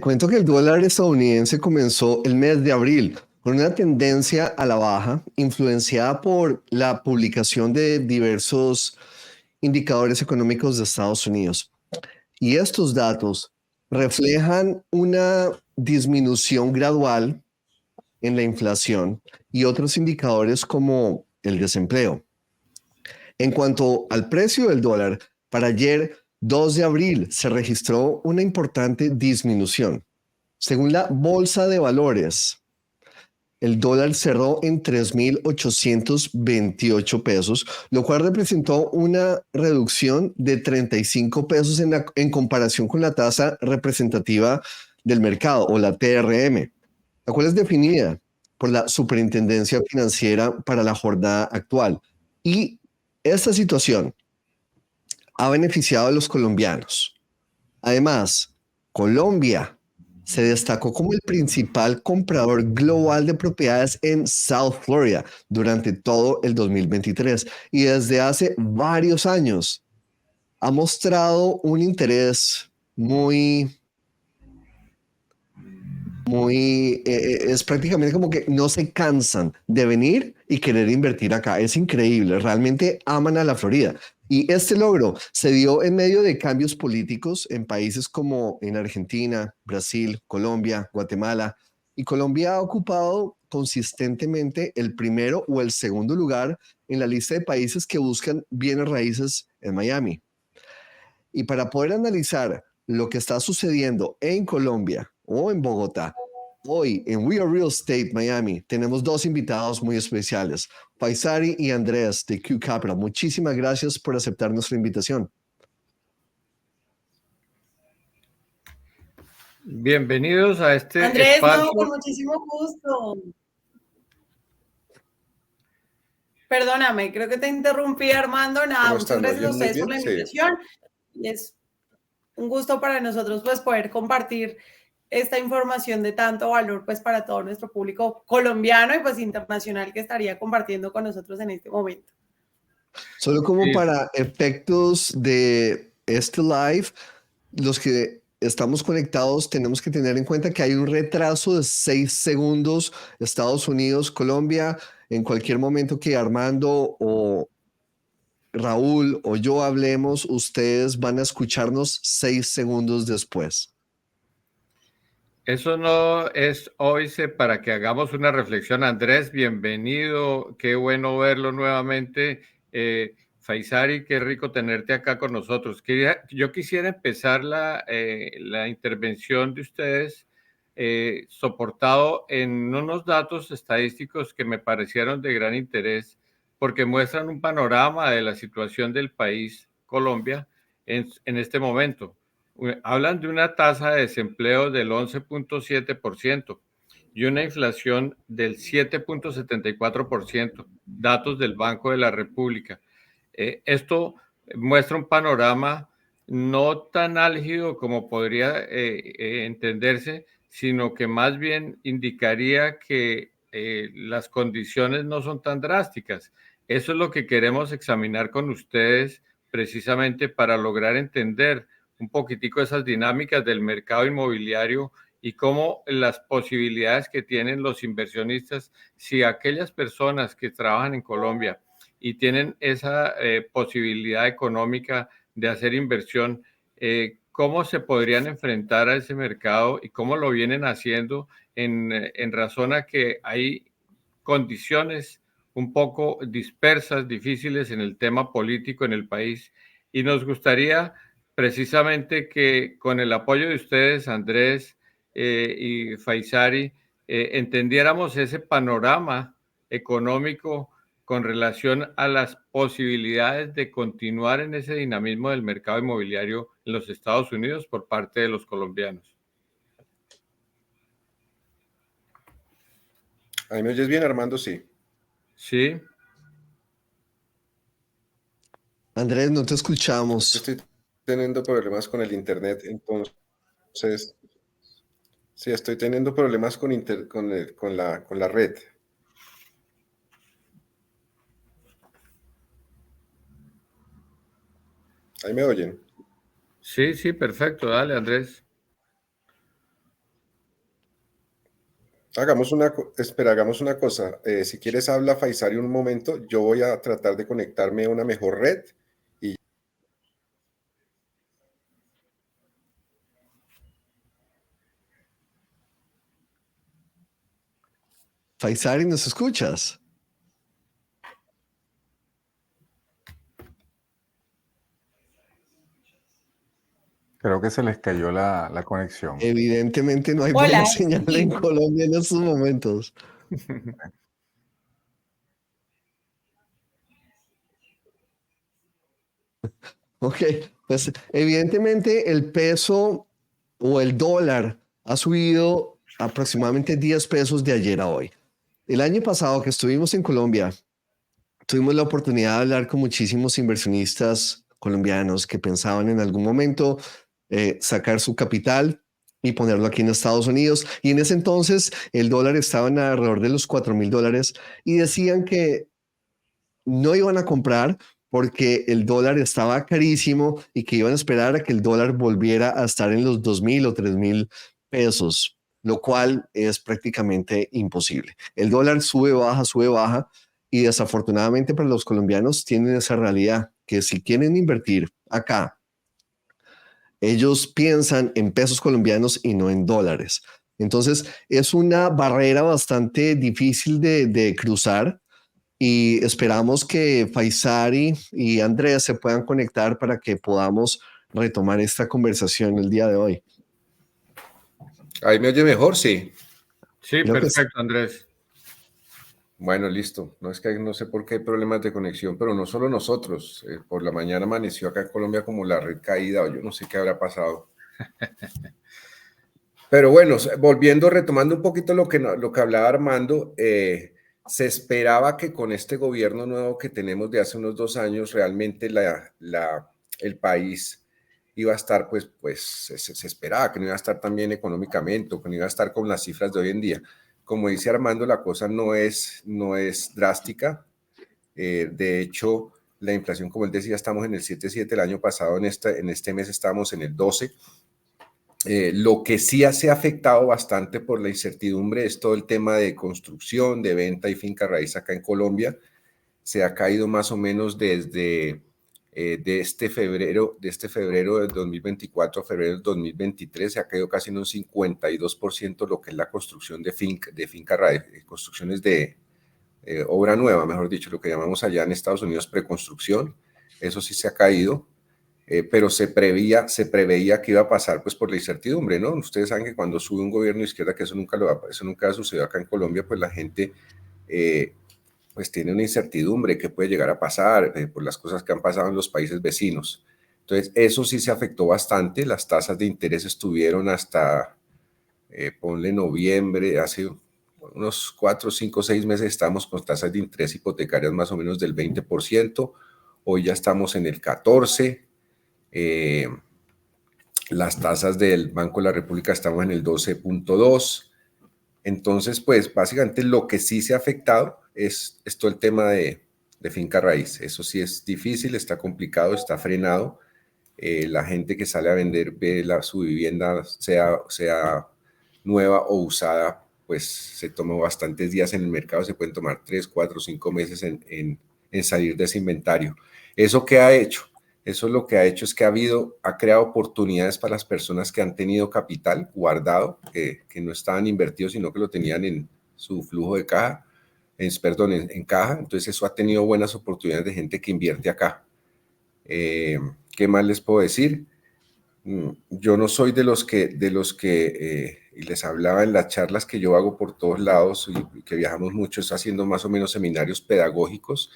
cuento que el dólar estadounidense comenzó el mes de abril con una tendencia a la baja, influenciada por la publicación de diversos indicadores económicos de Estados Unidos. Y estos datos reflejan una disminución gradual en la inflación y otros indicadores como el desempleo. En cuanto al precio del dólar, para ayer 2 de abril se registró una importante disminución. Según la Bolsa de Valores, el dólar cerró en 3.828 pesos, lo cual representó una reducción de 35 pesos en comparación con la tasa representativa del mercado o la TRM, la cual es definida por la Superintendencia Financiera para la jornada actual. Y esta situación ha beneficiado a los colombianos. Además, Colombia se destacó como el principal comprador global de propiedades en South Florida durante todo el 2023 y desde hace varios años ha mostrado un interés es prácticamente como que no se cansan de venir y querer invertir acá. Es increíble, realmente aman a la Florida. Y este logro se dio en medio de cambios políticos en países como en Argentina, Brasil, Colombia, Guatemala. Y Colombia ha ocupado consistentemente el primero o el segundo lugar en la lista de países que buscan bienes raíces en Miami. Y para poder analizar lo que está sucediendo en Colombia o en Bogotá, hoy en We Are Real Estate Miami tenemos dos invitados muy especiales, Faisari y Andrés de Q Capital. Muchísimas gracias por aceptar nuestra invitación. Bienvenidos a este Andrés, espacio. no, con muchísimo gusto. Perdóname, creo que te interrumpí, Armando. Nada, muchas gracias a ustedes por la invitación. Sí. Y es un gusto para nosotros pues poder compartir esta información de tanto valor pues para todo nuestro público colombiano y pues internacional que estaría compartiendo con nosotros en este momento. Solo como para efectos de este live, los que estamos conectados tenemos que tener en cuenta que hay un retraso de 6 segundos. Estados Unidos, Colombia, en cualquier momento que Armando o Raúl o yo hablemos, ustedes van a escucharnos 6 segundos después. Eso no es hoy para que hagamos una reflexión. Andrés, bienvenido. Qué bueno verlo nuevamente. Faisari, qué rico tenerte acá con nosotros. Yo quisiera empezar la intervención de ustedes soportado en unos datos estadísticos que me parecieron de gran interés porque muestran un panorama de la situación del país, Colombia, en este momento. Hablan de una tasa de desempleo del 11.7% y una inflación del 7.74%, datos del Banco de la República. Esto muestra un panorama no tan álgido como podría entenderse, sino que más bien indicaría que las condiciones no son tan drásticas. Eso es lo que queremos examinar con ustedes precisamente para lograr entender un poquitico esas dinámicas del mercado inmobiliario y cómo las posibilidades que tienen los inversionistas, si aquellas personas que trabajan en Colombia y tienen esa posibilidad económica de hacer inversión, cómo se podrían enfrentar a ese mercado y cómo lo vienen haciendo en razón a que hay condiciones un poco dispersas, difíciles en el tema político en el país. Y nos gustaría precisamente que con el apoyo de ustedes, Andrés y Faisari, entendiéramos ese panorama económico con relación a las posibilidades de continuar en ese dinamismo del mercado inmobiliario en los Estados Unidos por parte de los colombianos. ¿Ahí me oyes bien, Armando? Sí. Sí. Andrés, no te escuchamos. Estoy teniendo problemas con el internet, entonces sí, estoy teniendo problemas con la red. ¿Ahí me oyen? Sí, sí, perfecto. Dale, Andrés. Hagamos una cosa. Si quieres, habla Faisari un momento. Yo voy a tratar de conectarme a una mejor red. Faisari, ¿nos escuchas? Creo que se les cayó la conexión. Evidentemente no hay Hola, buena señal sí. en Colombia en estos momentos. Ok, pues evidentemente el peso o el dólar ha subido aproximadamente 10 pesos de ayer a hoy. El año pasado que estuvimos en Colombia, tuvimos la oportunidad de hablar con muchísimos inversionistas colombianos que pensaban en algún momento sacar su capital y ponerlo aquí en Estados Unidos. Y en ese entonces el dólar estaba en alrededor de los $4,000 y decían que no iban a comprar porque el dólar estaba carísimo y que iban a esperar a que el dólar volviera a estar en los 2,000 o 3,000 pesos, lo cual es prácticamente imposible. El dólar sube, baja y desafortunadamente para los colombianos tienen esa realidad que si quieren invertir acá, ellos piensan en pesos colombianos y no en dólares. Entonces es una barrera bastante difícil de cruzar y esperamos que Faisari y Andrés se puedan conectar para que podamos retomar esta conversación el día de hoy. ¿Ahí me oye mejor? Sí. Sí, Creo que sí. perfecto, Andrés. Bueno, listo. No es que no sé por qué hay problemas de conexión, pero no solo nosotros. Por la mañana amaneció acá en Colombia como la red caída, o yo no sé qué habrá pasado. Pero bueno, volviendo, retomando un poquito lo que hablaba Armando, se esperaba que con este gobierno nuevo que tenemos de hace unos 2 años, realmente el país iba a estar, pues se esperaba que no iba a estar tan bien económicamente, o que no iba a estar con las cifras de hoy en día. Como dice Armando, la cosa no es drástica. De hecho, la inflación, como él decía, estamos en el 7,7, el año pasado en este mes estábamos en el 12. Lo que sí se ha afectado bastante por la incertidumbre es todo el tema de construcción, de venta y finca raíz acá en Colombia. Se ha caído más o menos desde de este febrero del 2024 a febrero del 2023, se ha caído casi en un 52% lo que es la construcción de finca raíz, construcciones de obra nueva, mejor dicho, lo que llamamos allá en Estados Unidos preconstrucción. Eso sí se ha caído. Pero se preveía que iba a pasar pues por la incertidumbre, ¿no? Ustedes saben que cuando sube un gobierno de izquierda, que eso nunca ha sucedido acá en Colombia, pues la gente pues tiene una incertidumbre que puede llegar a pasar por las cosas que han pasado en los países vecinos. Entonces, eso sí se afectó bastante. Las tasas de interés estuvieron hasta, ponle noviembre, hace unos 4, 5, 6 meses estamos con tasas de interés hipotecarias más o menos del 20%. Hoy ya estamos en el 14%. Las tasas del Banco de la República estamos en el 12.2. Entonces, pues básicamente lo que sí se ha afectado es todo el tema de finca raíz. Eso sí es difícil, está complicado, está frenado. La gente que sale a vender ve su vivienda, sea nueva o usada, pues se toma bastantes días en el mercado, se pueden tomar 3, 4, 5 meses en salir de ese inventario. ¿Eso qué ha hecho? Eso lo que ha hecho es que ha creado oportunidades para las personas que han tenido capital guardado, que no estaban invertidos, sino que lo tenían en su flujo de caja, en caja. Entonces eso ha tenido buenas oportunidades de gente que invierte acá. ¿Qué más les puedo decir? Yo no soy de los que y les hablaba en las charlas que yo hago por todos lados y que viajamos mucho, haciendo más o menos seminarios pedagógicos.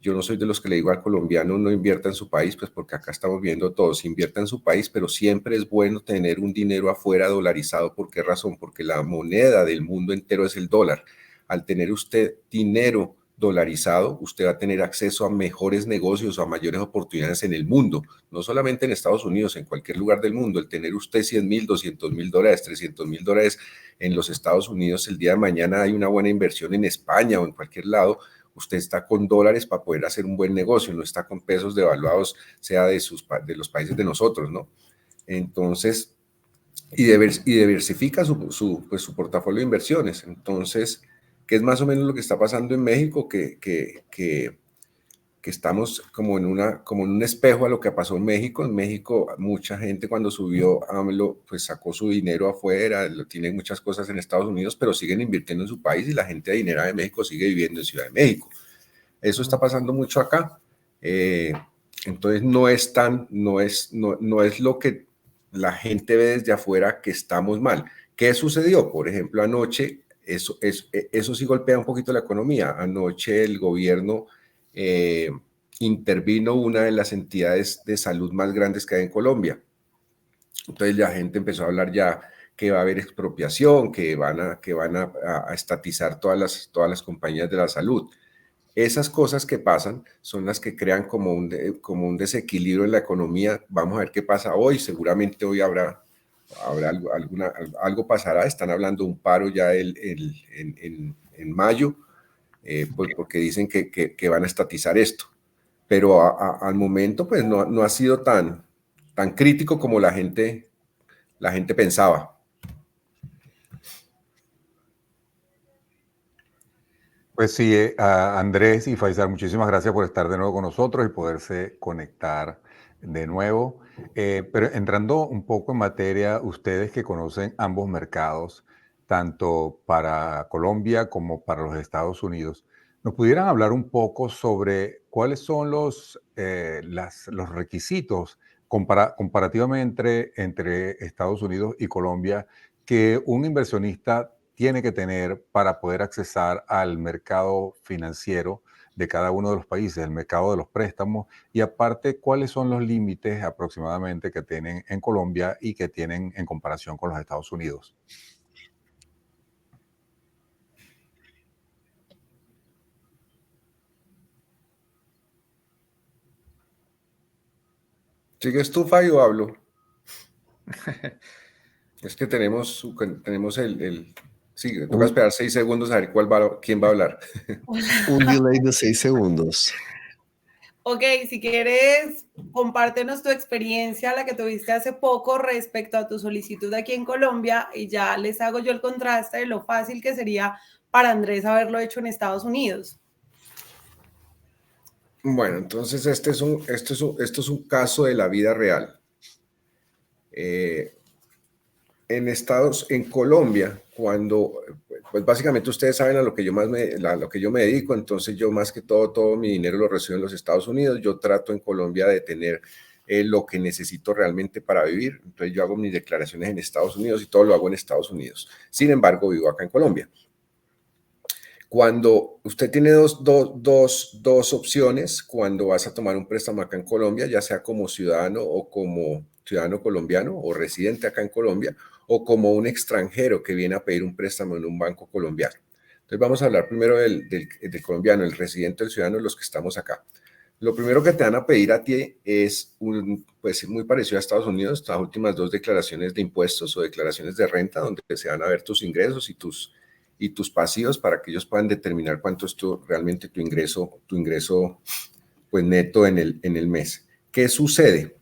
Yo no soy de los que le digo al colombiano no invierta en su país, pues porque acá estamos viendo todos, invierta en su país, pero siempre es bueno tener un dinero afuera dolarizado. ¿Por qué razón? Porque la moneda del mundo entero es el dólar. Al tener usted dinero dolarizado, usted va a tener acceso a mejores negocios o a mayores oportunidades en el mundo, no solamente en Estados Unidos, en cualquier lugar del mundo. El tener usted 100,000, 200,000 dólares, 300,000 dólares en los Estados Unidos, el día de mañana hay una buena inversión en España o en cualquier lado, usted está con dólares para poder hacer un buen negocio, no está con pesos devaluados, sea de los países de nosotros, ¿no? Entonces, y diversifica su portafolio de inversiones. Entonces, que es más o menos lo que está pasando en México, que estamos como en un espejo a lo que pasó en México. En México, mucha gente cuando subió AMLO, pues sacó su dinero afuera, tienen muchas cosas en Estados Unidos, pero siguen invirtiendo en su país y la gente adinerada de México sigue viviendo en Ciudad de México. Eso está pasando mucho acá. Entonces no es lo que la gente ve desde afuera que estamos mal. ¿Qué sucedió? Por ejemplo, anoche, eso sí golpea un poquito la economía. Anoche el gobierno intervino una de las entidades de salud más grandes que hay en Colombia. Entonces la gente empezó a hablar ya que va a haber expropiación, que van a estatizar todas las compañías de la salud. Esas cosas que pasan son las que crean como un desequilibrio en la economía. Vamos a ver qué pasa hoy. Seguramente hoy habrá algo pasará. Están hablando de un paro ya en mayo, pues porque dicen que van a estatizar esto. Pero al momento pues no ha sido tan crítico como la gente pensaba. Pues sí, Andrés y Faisal, muchísimas gracias por estar de nuevo con nosotros y poderse conectar de nuevo. Pero entrando un poco en materia, ustedes que conocen ambos mercados, tanto para Colombia como para los Estados Unidos, ¿nos pudieran hablar un poco sobre cuáles son los requisitos comparativamente entre Estados Unidos y Colombia que un inversionista tiene que tener para poder accesar al mercado financiero de cada uno de los países, el mercado de los préstamos, y aparte, cuáles son los límites aproximadamente que tienen en Colombia y que tienen en comparación con los Estados Unidos? ¿Sigues tú, Fay, o hablo? Es que tenemos sí, toca esperar 6 segundos a ver quién va a hablar. Un delay de 6 segundos. Ok, si quieres, compártenos tu experiencia, la que tuviste hace poco respecto a tu solicitud aquí en Colombia, y ya les hago yo el contraste de lo fácil que sería para Andrés haberlo hecho en Estados Unidos. Bueno, entonces esto es un caso de la vida real. En Colombia, pues básicamente ustedes saben a lo que yo me dedico, entonces yo más que todo mi dinero lo recibo en los Estados Unidos. Yo trato en Colombia de tener lo que necesito realmente para vivir. Entonces yo hago mis declaraciones en Estados Unidos y todo lo hago en Estados Unidos. Sin embargo, vivo acá en Colombia. Cuando usted tiene dos opciones, cuando vas a tomar un préstamo acá en Colombia, ya sea como ciudadano o como ciudadano colombiano o residente acá en Colombia, o como un extranjero que viene a pedir un préstamo en un banco colombiano. Entonces vamos a hablar primero del colombiano, el residente, el ciudadano, los que estamos acá. Lo primero que te van a pedir a ti es pues muy parecido a Estados Unidos, las últimas 2 declaraciones de impuestos o declaraciones de renta, donde se van a ver tus ingresos y tus pasivos para que ellos puedan determinar cuánto es realmente tu ingreso pues neto en el mes. ¿Qué sucede?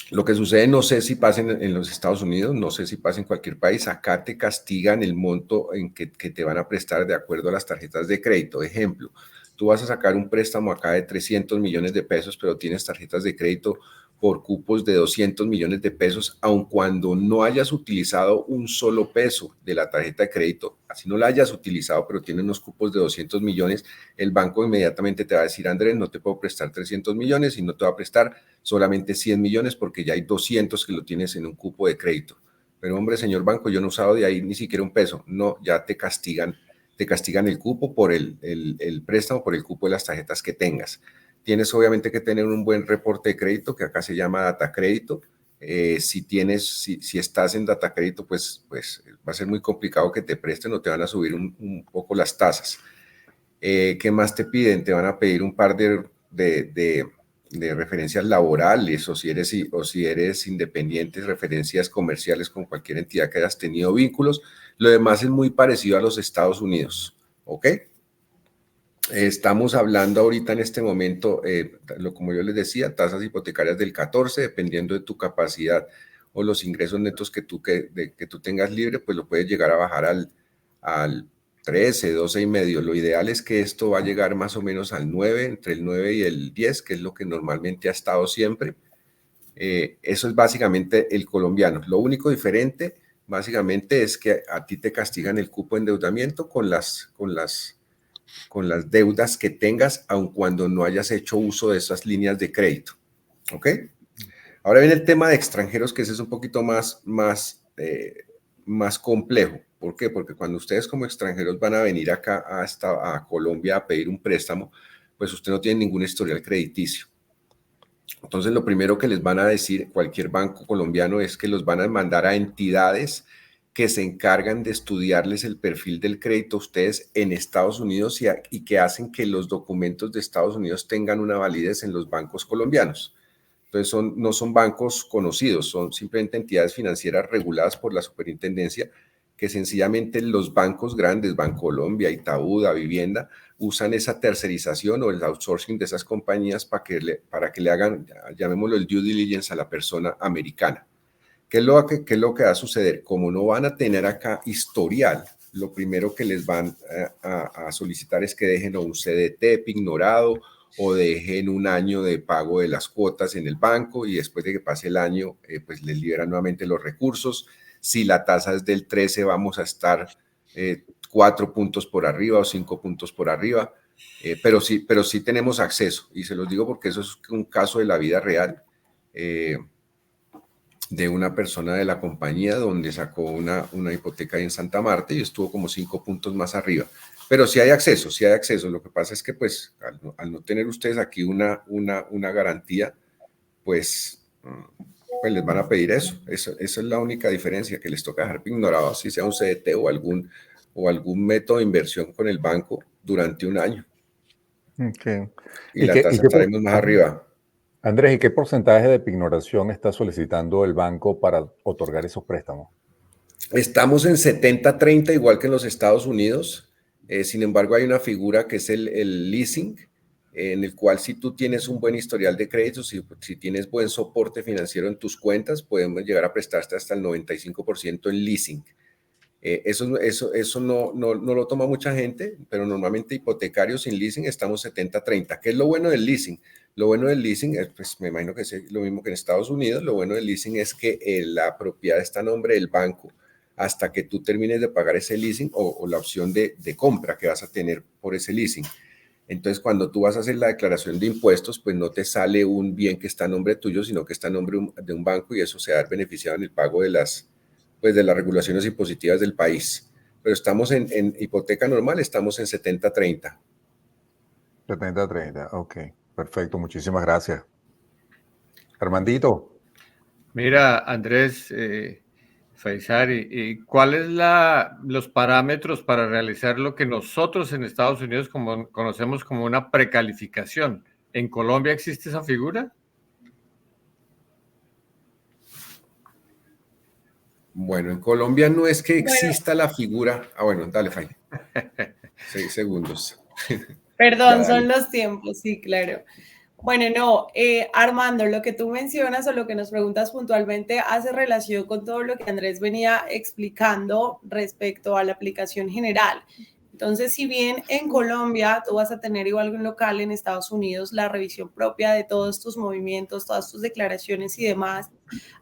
Lo que sucede, no sé si pasa en los Estados Unidos, no sé si pasa en cualquier país, acá te castigan el monto en que te van a prestar de acuerdo a las tarjetas de crédito. Ejemplo, tú vas a sacar un préstamo acá de 300 millones de pesos, pero tienes tarjetas de crédito por cupos de 200 millones de pesos, aun cuando no hayas utilizado un solo peso de la tarjeta de crédito, así no la hayas utilizado, pero tiene unos cupos de 200 millones, el banco inmediatamente te va a decir, Andrés, no te puedo prestar 300 millones y no te va a prestar solamente 100 millones porque ya hay 200 que lo tienes en un cupo de crédito. Pero hombre, señor banco, yo no he usado de ahí ni siquiera un peso. No, ya te castigan el cupo por el préstamo, por el cupo de las tarjetas que tengas. Tienes obviamente que tener un buen reporte de crédito, que acá se llama data crédito. Si estás en data crédito, pues va a ser muy complicado que te presten o te van a subir un poco las tasas. ¿Qué más te piden? Te van a pedir un par de referencias laborales o si eres independiente, referencias comerciales con cualquier entidad que hayas tenido vínculos. Lo demás es muy parecido a los Estados Unidos, ¿ok? Estamos hablando ahorita en este momento, como yo les decía, tasas hipotecarias del 14, dependiendo de tu capacidad o los ingresos netos que tú tengas libre, pues lo puedes llegar a bajar al 13, 12 y medio. Lo ideal es que esto va a llegar más o menos al 9, entre el 9 y el 10, que es lo que normalmente ha estado siempre. Eso es básicamente el colombiano. Lo único diferente, básicamente, es que a ti te castigan el cupo de endeudamiento con las deudas que tengas, aun cuando no hayas hecho uso de esas líneas de crédito. ¿Ok? Ahora viene el tema de extranjeros, que ese es un poquito más complejo. ¿Por qué? Porque cuando ustedes como extranjeros van a venir acá a Colombia a pedir un préstamo, pues usted no tiene ningún historial crediticio. Entonces, lo primero que les van a decir cualquier banco colombiano es que los van a mandar a entidades que se encargan de estudiarles el perfil del crédito a ustedes en Estados Unidos y que hacen que los documentos de Estados Unidos tengan una validez en los bancos colombianos. Entonces, no son bancos conocidos, son simplemente entidades financieras reguladas por la superintendencia, que sencillamente los bancos grandes, Bancolombia, Itaú, Davivienda, usan esa tercerización o el outsourcing de esas compañías para que le hagan, llamémoslo, el due diligence a la persona americana. ¿Qué es lo que va a suceder? Como no van a tener acá historial, lo primero que les van a solicitar es que dejen un CDT ignorado o dejen un año de pago de las cuotas en el banco y después de que pase el año, pues les liberan nuevamente los recursos. Si la tasa es del 13, vamos a estar 4 puntos por arriba o 5 puntos por arriba, pero sí tenemos acceso, y se los digo porque eso es un caso de la vida real, de una persona de la compañía donde sacó una hipoteca en Santa Marta y estuvo como 5 puntos más arriba. Pero sí hay acceso, sí hay acceso. Lo que pasa es que pues al no tener ustedes aquí una garantía, pues les van a pedir eso. Esa es la única diferencia, que les toca dejar ignorado, si sea un CDT o algún método de inversión con el banco durante un año. Okay. Y la tasa estaremos más arriba. Andrés, ¿y qué porcentaje de pignoración está solicitando el banco para otorgar esos préstamos? Estamos en 70-30, igual que en los Estados Unidos. Sin embargo, hay una figura que es el leasing, en el cual si tú tienes un buen historial de créditos, si tienes buen soporte financiero en tus cuentas, podemos llegar a prestarte hasta el 95% en leasing. Eso no lo toma mucha gente, pero normalmente hipotecarios sin leasing estamos 70-30. ¿Qué es lo bueno del leasing? Lo bueno del leasing, pues me imagino que es lo mismo que en Estados Unidos. Lo bueno del leasing es que la propiedad está a nombre del banco hasta que tú termines de pagar ese leasing o la opción de compra que vas a tener por ese leasing. Entonces, cuando tú vas a hacer la declaración de impuestos, pues no te sale un bien que está a nombre tuyo, sino que está a nombre de un banco, y eso se va a ver beneficiado en el pago de las regulaciones impositivas del país. Pero estamos en hipoteca normal, estamos en 70-30. 70-30, ok. Perfecto, muchísimas gracias. Armandito. Mira, Andrés, Faisal, ¿y cuáles los parámetros para realizar lo que nosotros en Estados Unidos conocemos como una precalificación? ¿En Colombia existe esa figura? Bueno, en Colombia no es que exista la figura. Bueno, dale, Fay. 6 segundos. Perdón, son los tiempos, sí, claro. Bueno, no, Armando, lo que tú mencionas o lo que nos preguntas puntualmente hace relación con todo lo que Andrés venía explicando respecto a la aplicación general. Entonces, si bien en Colombia tú vas a tener igual que un local, en Estados Unidos la revisión propia de todos tus movimientos, todas tus declaraciones y demás,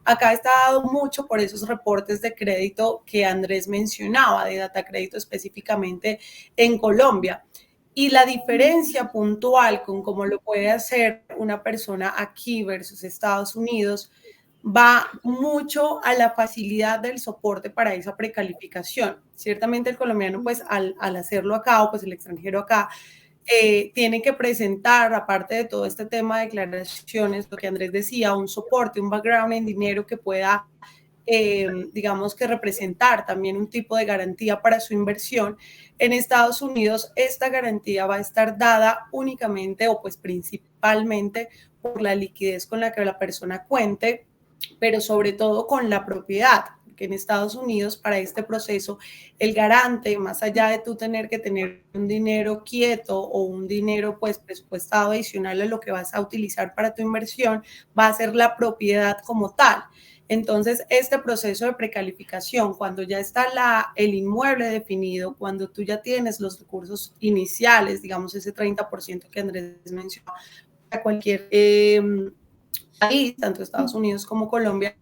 acá está dado mucho por esos reportes de crédito que Andrés mencionaba, de data crédito específicamente en Colombia. Y la diferencia puntual con cómo lo puede hacer una persona aquí versus Estados Unidos va mucho a la facilidad del soporte para esa precalificación. Ciertamente el colombiano, pues al hacerlo acá, o pues el extranjero acá, tiene que presentar, aparte de todo este tema de declaraciones, lo que Andrés decía, un soporte, un background en dinero que pueda digamos que representar también un tipo de garantía para su inversión. En Estados Unidos esta garantía va a estar dada únicamente o pues principalmente por la liquidez con la que la persona cuente, pero sobre todo con la propiedad, porque en Estados Unidos para este proceso el garante, más allá de tú tener que tener un dinero quieto o un dinero pues presupuestado adicional a lo que vas a utilizar para tu inversión, va a ser la propiedad como tal. Entonces, este proceso de precalificación, cuando ya está el inmueble definido, cuando tú ya tienes los recursos iniciales, digamos ese 30% que Andrés mencionó, para cualquier país, tanto Estados Unidos como Colombia,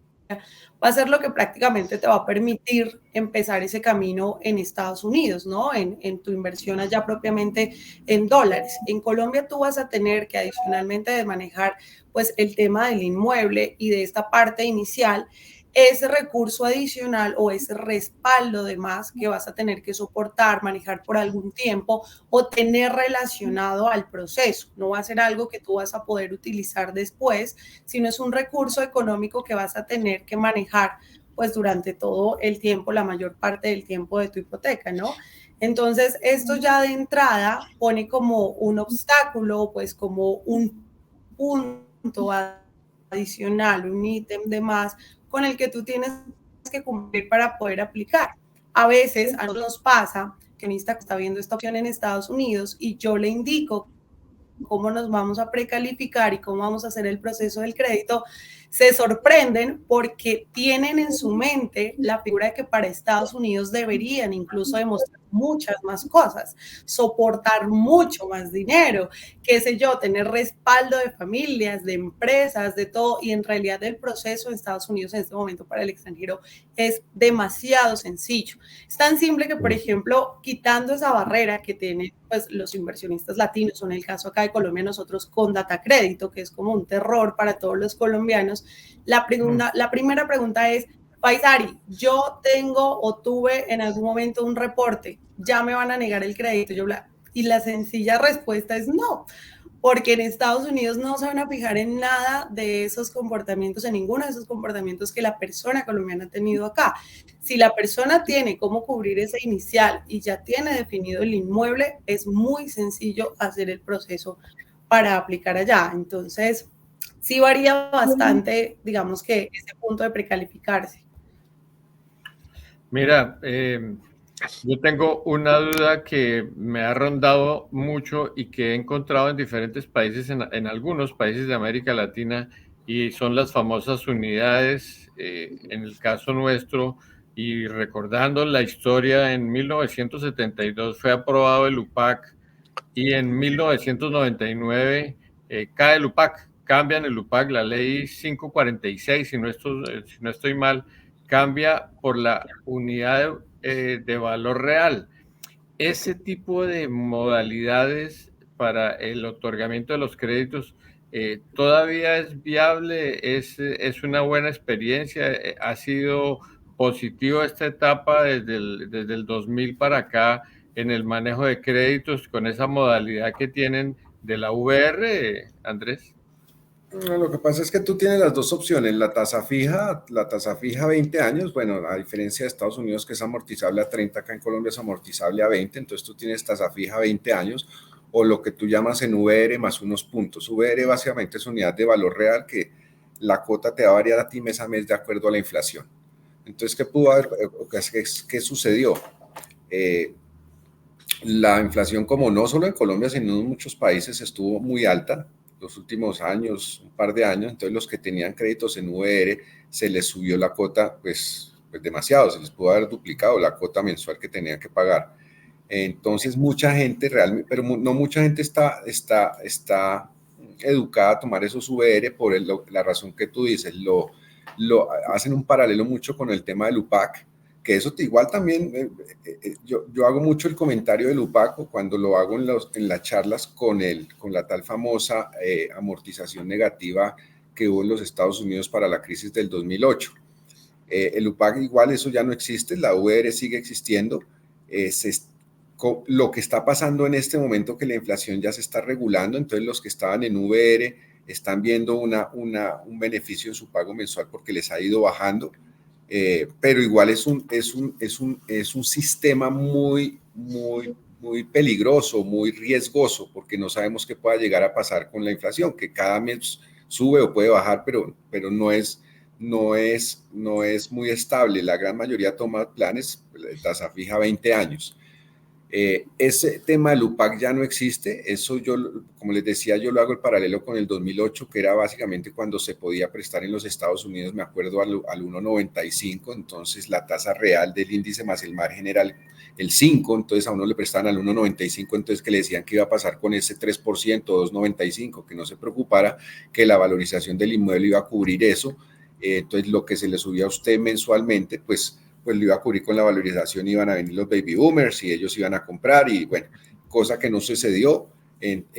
va a ser lo que prácticamente te va a permitir empezar ese camino en Estados Unidos, ¿no? En tu inversión allá propiamente en dólares. En Colombia tú vas a tener que adicionalmente de manejar pues el tema del inmueble y de esta parte inicial, ese recurso adicional o ese respaldo de más que vas a tener que soportar, manejar por algún tiempo o tener relacionado al proceso. No va a ser algo que tú vas a poder utilizar después, sino es un recurso económico que vas a tener que manejar pues durante todo el tiempo, la mayor parte del tiempo de tu hipoteca, ¿no? Entonces, esto ya de entrada pone como un obstáculo, pues como un punto adicional, un ítem de más con el que tú tienes que cumplir para poder aplicar. A veces a nosotros nos pasa que está viendo esta opción en Estados Unidos y yo le indico cómo nos vamos a precalificar y cómo vamos a hacer el proceso del crédito, se sorprenden porque tienen en su mente la figura de que para Estados Unidos deberían incluso demostrar muchas más cosas, soportar mucho más dinero, qué sé yo, tener respaldo de familias, de empresas, de todo, y en realidad el proceso en Estados Unidos en este momento para el extranjero es demasiado sencillo. Es tan simple que, por ejemplo, quitando esa barrera que tienen pues, los inversionistas latinos, o en el caso acá de Colombia, nosotros con Data Crédito, que es como un terror para todos los colombianos, la primera pregunta es, Paisari, yo tengo o tuve en algún momento un reporte, ya me van a negar el crédito. Y la sencilla respuesta es no, porque en Estados Unidos no se van a fijar en nada de esos comportamientos, en ninguno de esos comportamientos que la persona colombiana ha tenido acá. Si la persona tiene cómo cubrir ese inicial y ya tiene definido el inmueble, es muy sencillo hacer el proceso para aplicar allá. Entonces, sí varía bastante, digamos que ese punto de precalificarse. Mira, yo tengo una duda que me ha rondado mucho y que he encontrado en diferentes países, en algunos países de América Latina, y son las famosas unidades. En el caso nuestro, y recordando la historia, en 1972 fue aprobado el UPAC y en 1999 cae el UPAC, cambian el UPAC, la ley 546, si no estoy mal, cambia por la unidad de valor real. Ese tipo de modalidades para el otorgamiento de los créditos todavía es viable, es una buena experiencia, ha sido positivo esta etapa desde el 2000 para acá en el manejo de créditos con esa modalidad que tienen de la VR, Andrés. Lo que pasa es que tú tienes las dos opciones, la tasa fija 20 años, bueno, a diferencia de Estados Unidos que es amortizable a 30, acá en Colombia es amortizable a 20, entonces tú tienes tasa fija 20 años o lo que tú llamas en VR más unos puntos. VR básicamente es unidad de valor real que la cuota te va a variar a ti mes a mes de acuerdo a la inflación. Entonces, ¿qué pudo haber? ¿Qué sucedió? La inflación, como no solo en Colombia, sino en muchos países, estuvo muy alta los últimos años, un par de años. Entonces, los que tenían créditos en VR se les subió la cuota, pues demasiado, se les pudo haber duplicado la cuota mensual que tenían que pagar. Entonces, mucha gente realmente, pero no mucha gente está educada a tomar esos VR por la razón que tú dices. Hacen un paralelo mucho con el tema del UPAC, que eso igual también, yo hago mucho el comentario del UPAC cuando lo hago en las charlas con la tal famosa amortización negativa que hubo en los Estados Unidos para la crisis del 2008. El UPAC igual eso ya no existe, la VR sigue existiendo. Lo que está pasando en este momento que la inflación ya se está regulando, entonces los que estaban en VR están viendo un beneficio en su pago mensual porque les ha ido bajando. Pero igual es un sistema muy peligroso, muy riesgoso, porque no sabemos qué pueda llegar a pasar con la inflación, que cada mes sube o puede bajar, pero no es muy estable. La gran mayoría toma planes de tasa fija 20 años. Ese tema del UPAC ya no existe. Eso yo, como les decía, yo lo hago el paralelo con el 2008, que era básicamente cuando se podía prestar en los Estados Unidos, me acuerdo, al 1,95, entonces la tasa real del índice más el margen era el 5, entonces a uno le prestaban al 1,95, entonces que le decían que iba a pasar con ese 3%, 2,95, que no se preocupara, que la valorización del inmueble iba a cubrir eso. Entonces lo que se le subía a usted mensualmente, pues lo iba a cubrir con la valorización, iban a venir los baby boomers y ellos iban a comprar y bueno, cosa que no sucedió.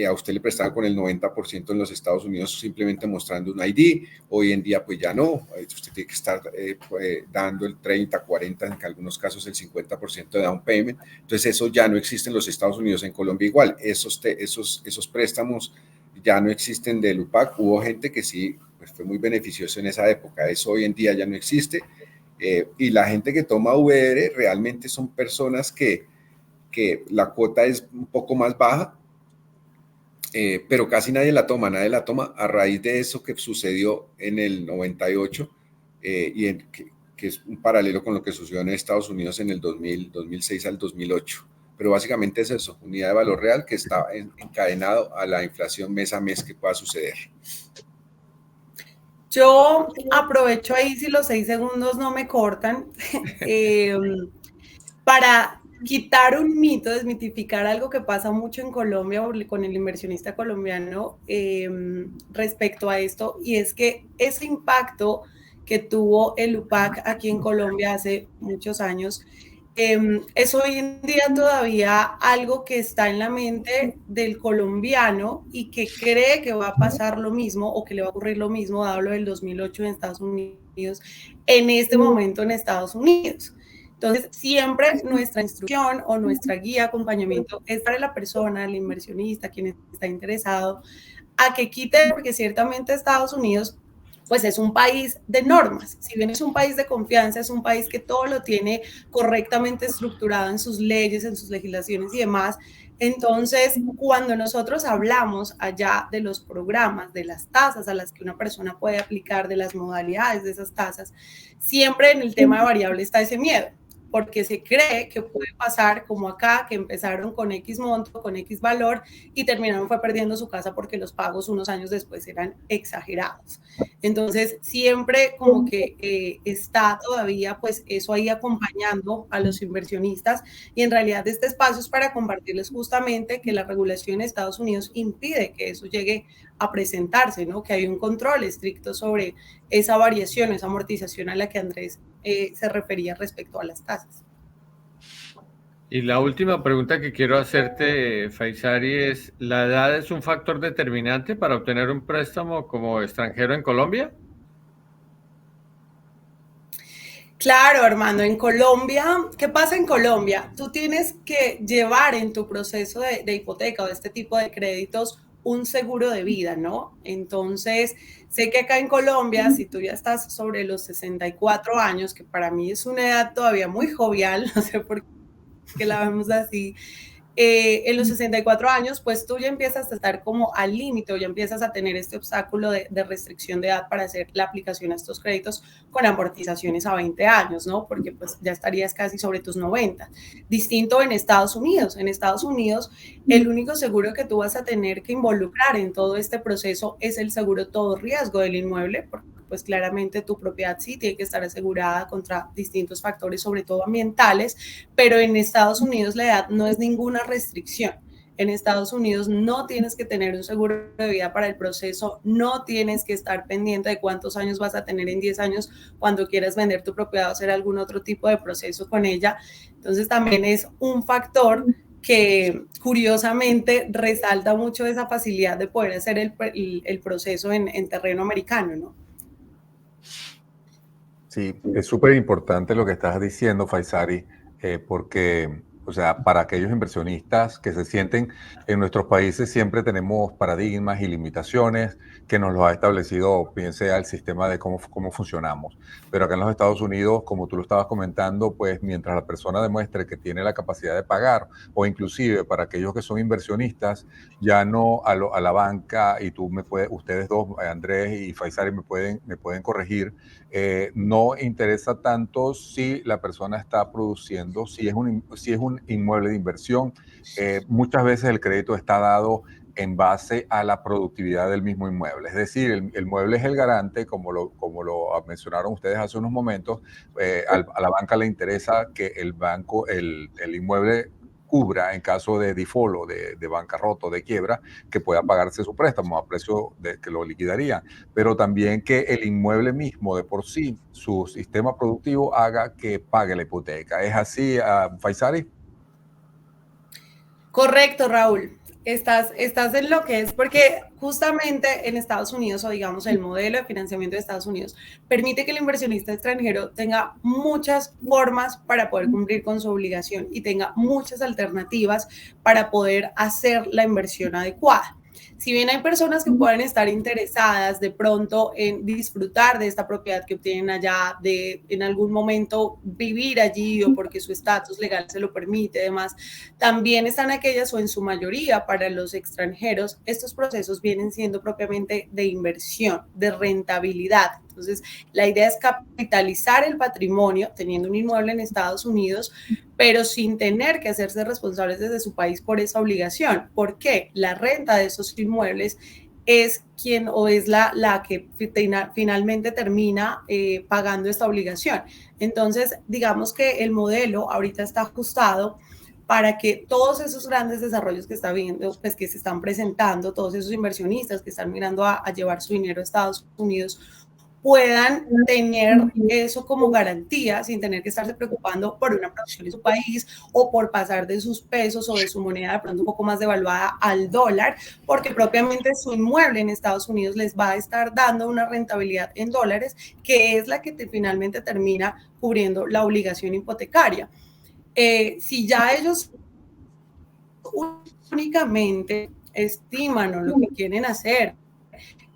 A usted le prestaban con el 90% en los Estados Unidos simplemente mostrando un ID. Hoy en día pues ya no, usted tiene que estar dando el 30, 40, en algunos casos el 50% de down payment. Entonces eso ya no existe en los Estados Unidos. En Colombia igual, esos préstamos ya no existen del UPAC. Hubo gente que sí, pues fue muy beneficioso en esa época. Eso hoy en día ya no existe. Y la gente que toma VR realmente son personas que la cuota es un poco más baja, pero casi nadie la toma a raíz de eso que sucedió en el 98 que es un paralelo con lo que sucedió en Estados Unidos en el 2006 al 2008. Pero básicamente es eso, unidad de valor real que está encadenado a la inflación mes a mes que pueda suceder. Yo aprovecho ahí, si los 6 segundos no me cortan, para quitar un mito, desmitificar algo que pasa mucho en Colombia con el inversionista colombiano respecto a esto, y es que ese impacto que tuvo el UPAC aquí en Colombia hace muchos años, es hoy en día todavía algo que está en la mente del colombiano y que cree que va a pasar lo mismo o que le va a ocurrir lo mismo, dado lo del 2008 en Estados Unidos, en este momento en Estados Unidos. Entonces, siempre nuestra instrucción o nuestra guía, acompañamiento, es para la persona, el inversionista, quien está interesado, a que quite, porque ciertamente Estados Unidos pues es un país de normas. Si bien es un país de confianza, es un país que todo lo tiene correctamente estructurado en sus leyes, en sus legislaciones y demás. Entonces, cuando nosotros hablamos allá de los programas, de las tasas a las que una persona puede aplicar, de las modalidades de esas tasas, siempre en el tema de variable está ese miedo, porque se cree que puede pasar como acá, que empezaron con X monto, con X valor y terminaron fue perdiendo su casa porque los pagos unos años después eran exagerados. Entonces, siempre como que está todavía pues eso ahí acompañando a los inversionistas, y en realidad este espacio es para compartirles justamente que la regulación en Estados Unidos impide que eso llegue a presentarse, ¿no? Que hay un control estricto sobre esa variación, esa amortización a la que Andrés se refería respecto a las tasas. Y la última pregunta que quiero hacerte, Faisari, es: ¿la edad es un factor determinante para obtener un préstamo como extranjero en Colombia? Claro, Armando, en Colombia, ¿qué pasa en Colombia? Tú tienes que llevar en tu proceso de hipoteca o de este tipo de créditos un seguro de vida, ¿no? Entonces, sé que acá en Colombia, si tú ya estás sobre los 64 años, que para mí es una edad todavía muy jovial, no sé por qué la vemos así, en los 64 años, pues tú ya empiezas a estar como al límite o ya empiezas a tener este obstáculo de restricción de edad para hacer la aplicación a estos créditos con amortizaciones a 20 años, ¿no? Porque pues ya estarías casi sobre tus 90. Distinto en Estados Unidos. En Estados Unidos, el único seguro que tú vas a tener que involucrar en todo este proceso es el seguro todo riesgo del inmueble, porque pues claramente tu propiedad sí tiene que estar asegurada contra distintos factores, sobre todo ambientales, pero en Estados Unidos la edad no es ninguna restricción. En Estados Unidos no tienes que tener un seguro de vida para el proceso, no tienes que estar pendiente de cuántos años vas a tener en 10 años cuando quieras vender tu propiedad o hacer algún otro tipo de proceso con ella. Entonces también es un factor que curiosamente resalta mucho esa facilidad de poder hacer el proceso en terreno americano, ¿no? Sí, es súper importante lo que estás diciendo, Faisari, porque, o sea, para aquellos inversionistas que se sienten en nuestros países siempre tenemos paradigmas y limitaciones que nos los ha establecido, bien sea el sistema de cómo funcionamos. Pero acá en los Estados Unidos, como tú lo estabas comentando, pues mientras la persona demuestre que tiene la capacidad de pagar, o inclusive para aquellos que son inversionistas, ya no a la banca, y ustedes dos, Andrés y Faisari, me pueden corregir, no interesa tanto si la persona está produciendo, si es un inmueble de inversión, muchas veces el crédito está dado en base a la productividad del mismo inmueble. Es decir, el mueble es el garante, como lo mencionaron ustedes hace unos momentos. A la banca le interesa que el inmueble cubra en caso de default o de bancarrota o de quiebra, que pueda pagarse su préstamo a precio de que lo liquidarían, pero también que el inmueble mismo de por sí, su sistema productivo, haga que pague la hipoteca. ¿Es así, Faisari? Correcto, Raúl. Estás en lo que es, porque justamente en Estados Unidos, o digamos el modelo de financiamiento de Estados Unidos, permite que el inversionista extranjero tenga muchas formas para poder cumplir con su obligación y tenga muchas alternativas para poder hacer la inversión adecuada. Si bien hay personas que pueden estar interesadas de pronto en disfrutar de esta propiedad que obtienen allá, de en algún momento vivir allí o porque su estatus legal se lo permite, además, también están aquellas, o en su mayoría para los extranjeros, estos procesos vienen siendo propiamente de inversión, de rentabilidad. Entonces, la idea es capitalizar el patrimonio teniendo un inmueble en Estados Unidos, pero sin tener que hacerse responsables desde su país por esa obligación. ¿Por qué? La renta de esos inmuebles es quien o es la que finalmente termina pagando esta obligación. Entonces, digamos que el modelo ahorita está ajustado para que todos esos grandes desarrollos que está viendo, pues que se están presentando, todos esos inversionistas que están mirando a llevar su dinero a Estados Unidos, puedan tener eso como garantía sin tener que estarse preocupando por una producción en su país o por pasar de sus pesos o de su moneda de pronto un poco más devaluada al dólar, porque propiamente su inmueble en Estados Unidos les va a estar dando una rentabilidad en dólares, que es la que finalmente termina cubriendo la obligación hipotecaria. Si ya ellos únicamente estiman o lo que quieren hacer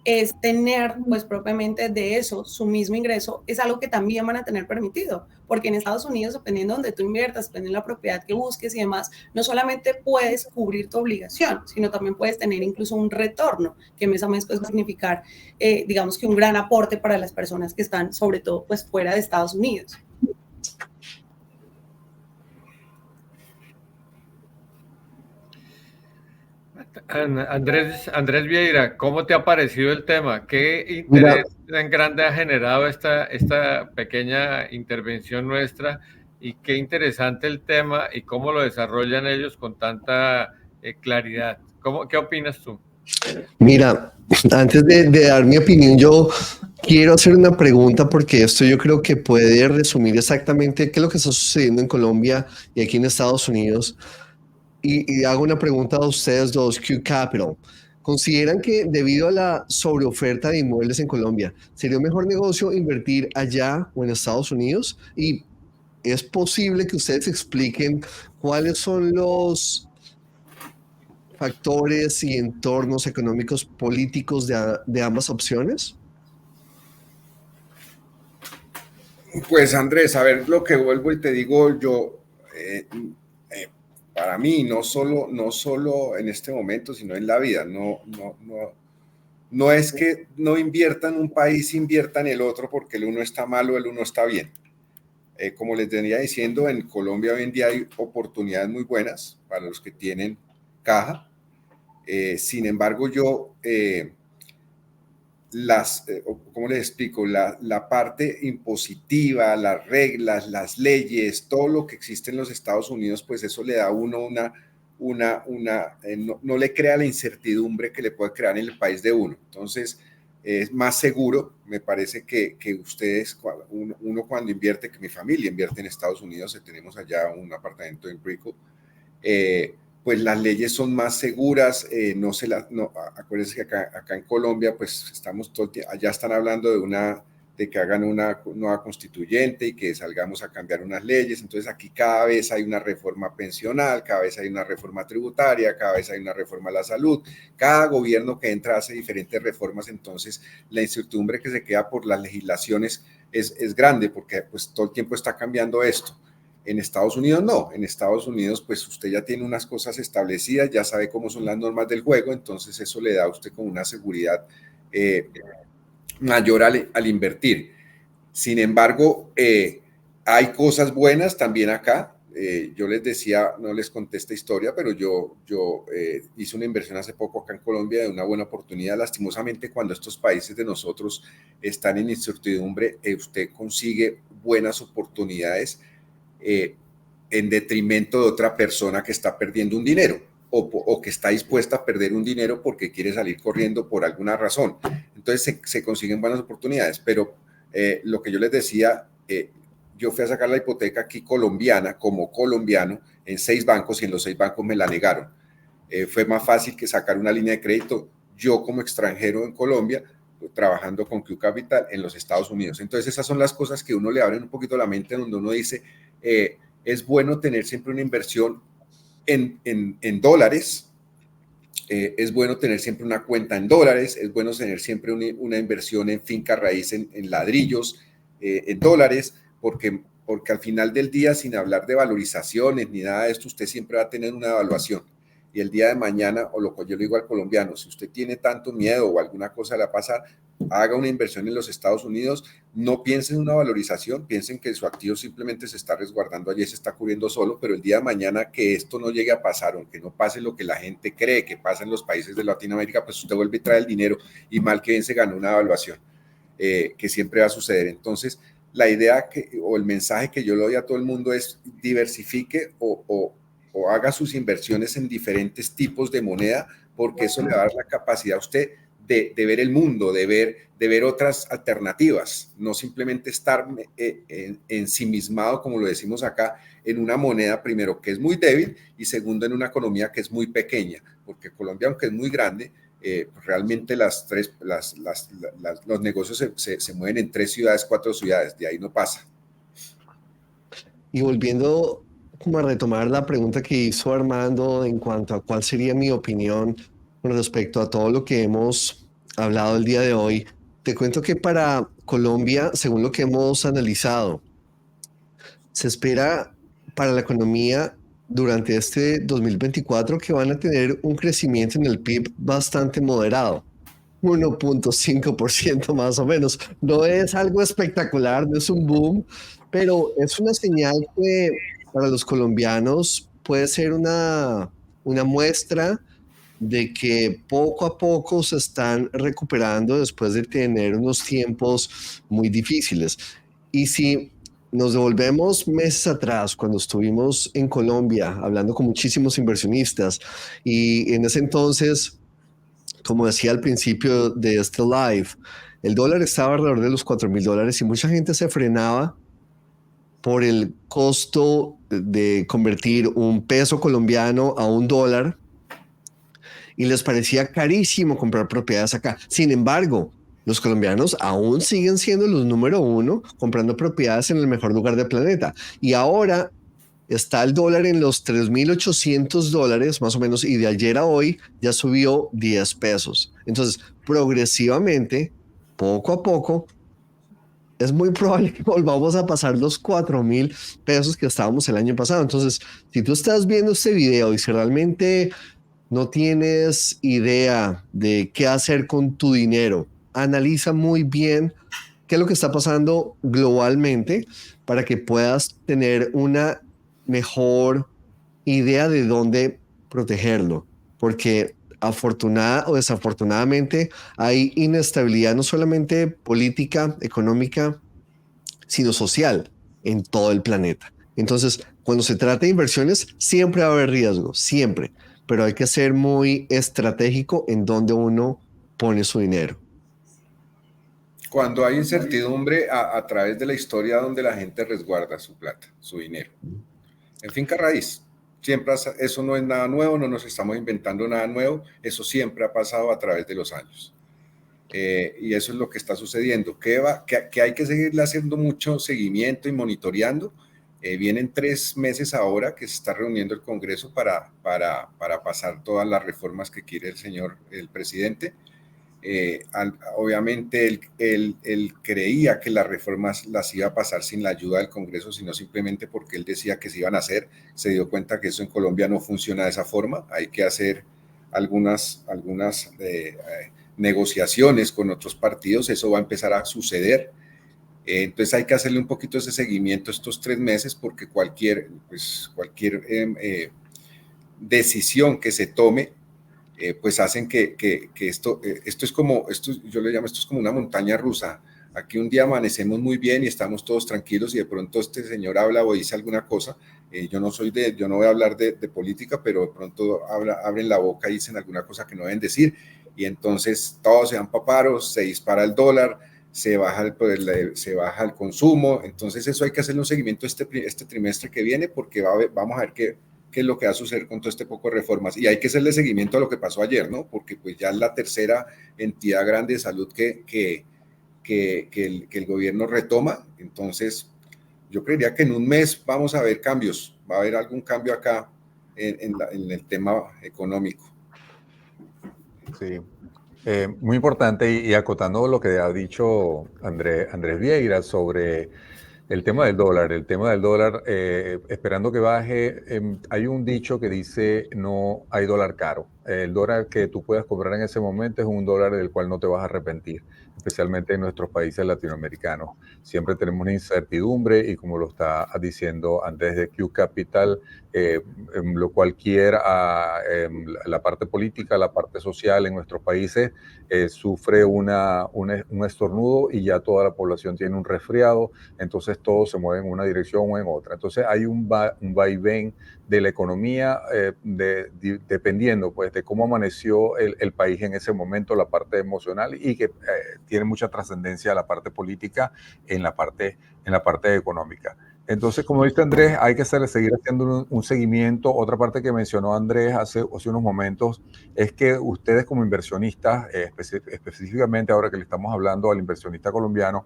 es tener, pues propiamente de eso, su mismo ingreso, es algo que también van a tener permitido, porque en Estados Unidos, dependiendo de donde tú inviertas, dependiendo de la propiedad que busques y demás, no solamente puedes cubrir tu obligación, sino también puedes tener incluso un retorno, que mes a mes puede significar, digamos que un gran aporte para las personas que están, sobre todo, pues fuera de Estados Unidos. Andrés Vieira, ¿cómo te ha parecido el tema? ¿Qué interés tan grande ha generado esta pequeña intervención nuestra? Y qué interesante el tema y cómo lo desarrollan ellos con tanta claridad. ¿Qué opinas tú? Mira, antes de dar mi opinión, yo quiero hacer una pregunta porque esto yo creo que puede resumir exactamente qué es lo que está sucediendo en Colombia y aquí en Estados Unidos. Y hago una pregunta a ustedes dos, Q Capital. ¿Consideran que debido a la sobreoferta de inmuebles en Colombia, sería un mejor negocio invertir allá o en Estados Unidos? Y es posible que ustedes expliquen cuáles son los factores y entornos económicos políticos de ambas opciones. Pues Andrés, a ver, lo que vuelvo y te digo yo, para mí, no solo en este momento, sino en la vida, no es que no inviertan en un país, inviertan en el otro porque el uno está mal o el uno está bien. Como les venía diciendo, en Colombia hoy en día hay oportunidades muy buenas para los que tienen caja. Sin embargo, yo, ¿cómo les explico? La parte impositiva, las reglas, las leyes, todo lo que existe en los Estados Unidos, pues eso le da a uno no le crea la incertidumbre que le puede crear en el país de uno. Entonces, es más seguro, me parece que ustedes, uno cuando invierte, que mi familia invierte en Estados Unidos, tenemos allá un apartamento en Brickell, pues las leyes son más seguras, acuérdense que acá en Colombia, pues estamos allá están hablando de que hagan una nueva constituyente y que salgamos a cambiar unas leyes. Entonces aquí cada vez hay una reforma pensional, cada vez hay una reforma tributaria, cada vez hay una reforma a la salud. Cada gobierno que entra hace diferentes reformas, entonces la incertidumbre que se queda por las legislaciones es grande porque pues todo el tiempo está cambiando esto. En Estados Unidos no, en Estados Unidos pues usted ya tiene unas cosas establecidas, ya sabe cómo son las normas del juego, entonces eso le da a usted como una seguridad mayor al invertir. Sin embargo, hay cosas buenas también acá, yo les decía, no les conté esta historia, pero yo hice una inversión hace poco acá en Colombia de una buena oportunidad. Lastimosamente, cuando estos países de nosotros están en incertidumbre, usted consigue buenas oportunidades en detrimento de otra persona que está perdiendo un dinero o que está dispuesta a perder un dinero porque quiere salir corriendo por alguna razón. Entonces se consiguen buenas oportunidades, pero lo que yo les decía, yo fui a sacar la hipoteca aquí colombiana, como colombiano, en 6 bancos y en los 6 bancos me la negaron. Fue más fácil que sacar una línea de crédito yo como extranjero en Colombia, trabajando con Q Capital en los Estados Unidos. Entonces esas son las cosas que uno le abren un poquito la mente, donde uno dice, es bueno tener siempre una inversión en dólares, es bueno tener siempre una cuenta en dólares, es bueno tener siempre una inversión en finca raíz, en ladrillos, en dólares, porque al final del día, sin hablar de valorizaciones ni nada de esto, usted siempre va a tener una evaluación. Y el día de mañana, o lo que yo le digo al colombiano, si usted tiene tanto miedo o alguna cosa le va a pasar, haga una inversión en los Estados Unidos, no piense en una valorización, piensen que su activo simplemente se está resguardando allí, se está cubriendo solo, pero el día de mañana que esto no llegue a pasar, o que no pase lo que la gente cree que pasa en los países de Latinoamérica, pues usted vuelve y trae el dinero y mal que bien se ganó una evaluación, que siempre va a suceder. Entonces, la idea o el mensaje que yo le doy a todo el mundo es diversifique o haga sus inversiones en diferentes tipos de moneda, porque eso le va a dar la capacidad a usted de ver el mundo, de ver otras alternativas, no simplemente estar ensimismado, como lo decimos acá, en una moneda, primero, que es muy débil, y segundo, en una economía que es muy pequeña, porque Colombia, aunque es muy grande, realmente los negocios se mueven en 3 ciudades, 4 ciudades, de ahí no pasa. Y volviendo como a retomar la pregunta que hizo Armando en cuanto a cuál sería mi opinión con respecto a todo lo que hemos hablado el día de hoy, te cuento que para Colombia, según lo que hemos analizado, se espera para la economía durante este 2024 que van a tener un crecimiento en el PIB bastante moderado. 1.5% más o menos. No es algo espectacular, no es un boom, pero es una señal que para los colombianos puede ser una muestra de que poco a poco se están recuperando después de tener unos tiempos muy difíciles. Y si nos devolvemos meses atrás, cuando estuvimos en Colombia hablando con muchísimos inversionistas, y en ese entonces, como decía al principio de este live, el dólar estaba alrededor de los $4,000 y mucha gente se frenaba por el costo de convertir un peso colombiano a un dólar y les parecía carísimo comprar propiedades acá. Sin embargo, los colombianos aún siguen siendo los número 1 comprando propiedades en el mejor lugar del planeta. Y ahora está el dólar en los $3,800 más o menos, y de ayer a hoy ya subió 10 pesos. Entonces, progresivamente, poco a poco, es muy probable que volvamos a pasar los 4,000 pesos que estábamos el año pasado. Entonces, si tú estás viendo este video y si realmente no tienes idea de qué hacer con tu dinero, analiza muy bien qué es lo que está pasando globalmente para que puedas tener una mejor idea de dónde protegerlo. Porque afortunada o desafortunadamente hay inestabilidad no solamente política, económica, sino social en todo el planeta. Entonces, cuando se trata de inversiones, siempre va a haber riesgo, siempre, pero hay que ser muy estratégico en dónde uno pone su dinero. Cuando hay incertidumbre a través de la historia donde la gente resguarda su plata, su dinero. En finca raíz, siempre eso no es nada nuevo, no nos estamos inventando nada nuevo, eso siempre ha pasado a través de los años. Y eso es lo que está sucediendo. Que hay que seguirle haciendo mucho seguimiento y monitoreando. Vienen 3 meses ahora que se está reuniendo el Congreso para pasar todas las reformas que quiere el presidente. Obviamente él creía que las reformas las iba a pasar sin la ayuda del Congreso, sino simplemente porque él decía que se iban a hacer. Se dio cuenta que eso en Colombia no funciona de esa forma. Hay que hacer algunas negociaciones con otros partidos. Eso va a empezar a suceder. Entonces hay que hacerle un poquito ese seguimiento estos 3 meses porque cualquier decisión que se tome, pues hacen que esto es como, yo le llamo, esto es como una montaña rusa. Aquí un día amanecemos muy bien y estamos todos tranquilos y de pronto este señor habla o dice alguna cosa. Yo no voy a hablar de política, pero de pronto abren la boca y dicen alguna cosa que no deben decir y entonces todos se van para paros, se dispara el dólar, se baja el consumo. Entonces eso hay que hacerle un seguimiento este trimestre que viene porque vamos a ver qué es lo que va a suceder con todo este poco de reformas. Y hay que hacerle seguimiento a lo que pasó ayer, ¿no? Porque pues ya es la tercera entidad grande de salud que el gobierno retoma. Entonces, yo creería que en un mes vamos a ver cambios. Va a haber algún cambio acá en el tema económico. Sí. Muy importante y acotando lo que ha dicho Andrés Vieira sobre el tema del dólar, esperando que baje, hay un dicho que dice no hay dólar caro. El dólar que tú puedas comprar en ese momento es un dólar del cual no te vas a arrepentir, especialmente en nuestros países latinoamericanos. Siempre tenemos una incertidumbre y como lo está diciendo Andrés de Q Capital, lo cual quiera la parte política, la parte social en nuestros países sufre un estornudo y ya toda la población tiene un resfriado, entonces todos se mueven en una dirección o en otra. Entonces hay un vaivén de la economía dependiendo pues de cómo amaneció el país en ese momento, la parte emocional y que tiene mucha trascendencia la parte política en la parte económica. Entonces, como dice Andrés, hay que seguir haciendo un seguimiento. Otra parte que mencionó Andrés hace unos momentos es que ustedes como inversionistas, específicamente ahora que le estamos hablando al inversionista colombiano,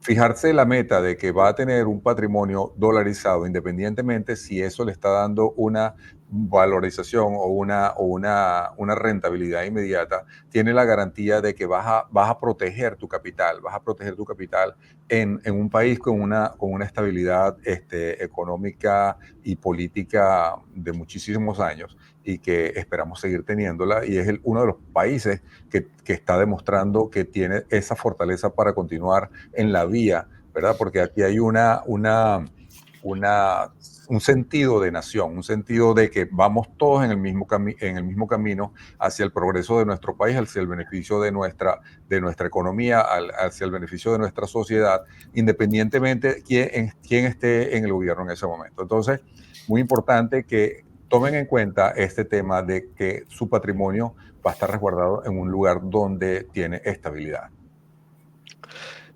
fijarse la meta de que va a tener un patrimonio dolarizado, independientemente si eso le está dando una valorización o una rentabilidad inmediata, tiene la garantía de que vas a proteger tu capital, en un país con una estabilidad económica y política de muchísimos años y que esperamos seguir teniéndola, y es uno de los países que está demostrando que tiene esa fortaleza para continuar en la vía, ¿verdad? Porque aquí hay un sentido de nación, un sentido de que vamos todos en el mismo camino hacia el progreso de nuestro país, hacia el beneficio de nuestra economía, hacia el beneficio de nuestra sociedad, independientemente quién esté en el gobierno en ese momento. Entonces, muy importante que tomen en cuenta este tema de que su patrimonio va a estar resguardado en un lugar donde tiene estabilidad.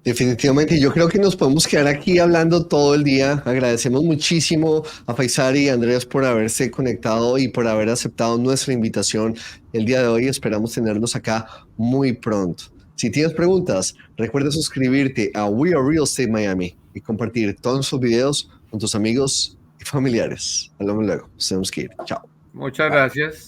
Definitivamente, yo creo que nos podemos quedar aquí hablando todo el día. Agradecemos muchísimo a Faisal y a Andrés por haberse conectado y por haber aceptado nuestra invitación el día de hoy. Esperamos tenerlos acá muy pronto. Si tienes preguntas, recuerda suscribirte a We Are Real Estate Miami y compartir todos nuestros videos con tus amigos y familiares. Hablamos luego. Nos tenemos que ir. Chao. Muchas gracias.